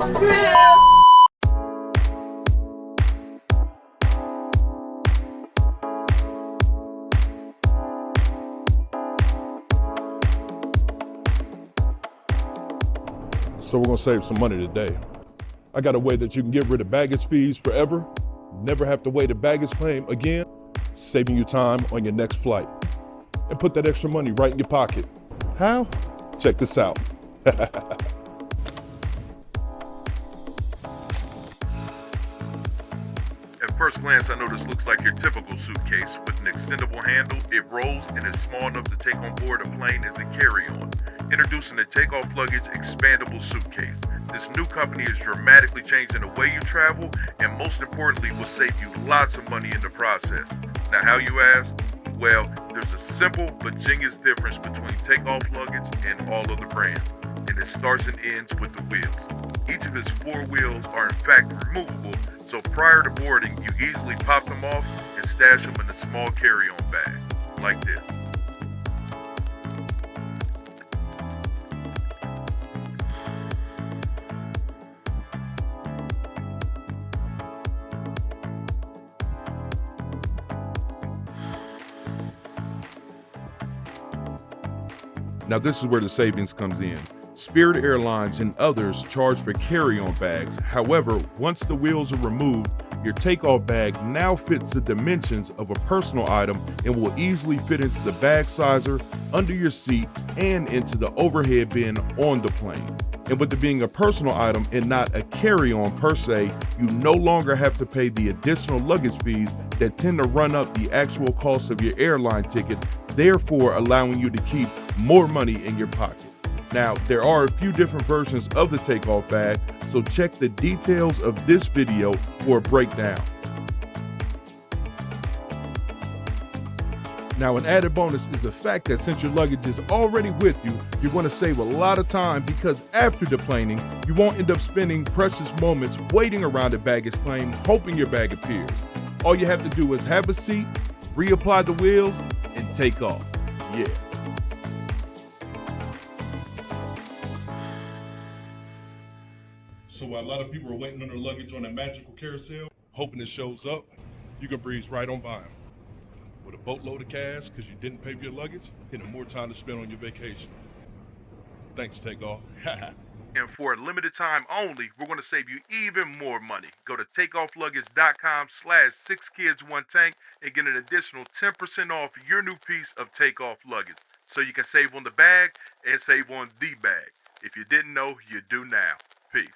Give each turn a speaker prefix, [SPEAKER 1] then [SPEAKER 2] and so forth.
[SPEAKER 1] So we're gonna save some money today. I got a way that you can get rid of baggage fees forever, never have to wait a baggage claim again, saving you time on your next flight. And put that extra money right in your pocket. How? Check this out.
[SPEAKER 2] At first glance, I know this looks like your typical suitcase. With an extendable handle, it rolls and is small enough to take on board a plane as a carry-on. Introducing the Takeoff Luggage expandable suitcase. This new company is dramatically changing the way you travel, and most importantly, will save you lots of money in the process. Now, how you ask? Well, there's a simple but genius difference between Takeoff Luggage and all other brands, and it starts and ends with the wheels. Each of its 4 wheels are in fact removable, so prior to boarding, you easily pop them off and stash them in a small carry-on bag, like this.
[SPEAKER 1] Now this is where the savings comes in. Spirit Airlines and others charge for carry-on bags. However, once the wheels are removed, your takeoff bag now fits the dimensions of a personal item and will easily fit into the bag sizer, under your seat, and into the overhead bin on the plane. And with it being a personal item and not a carry-on per se, you no longer have to pay the additional luggage fees that tend to run up the actual cost of your airline ticket, therefore allowing you to keep more money in your pocket. Now, there are a few different versions of the takeoff bag, so check the details of this video for a breakdown. Now, an added bonus is the fact that since your luggage is already with you, you're going to save a lot of time, because after deplaning, you won't end up spending precious moments waiting around at baggage claim hoping your bag appears. All you have to do is have a seat, reapply the wheels, and take off. Yeah. So while a lot of people are waiting on their luggage on that magical carousel, hoping it shows up, you can breeze right on by them. With a boatload of cash because you didn't pay for your luggage, and more time to spend on your vacation. Thanks, Takeoff.
[SPEAKER 2] And for a limited time only, we're going to save you even more money. Go to takeoffluggage.com/6kids1tank and get an additional 10% off your new piece of Takeoff Luggage. So you can save on the bag and save on the bag. If you didn't know, you do now. Peace.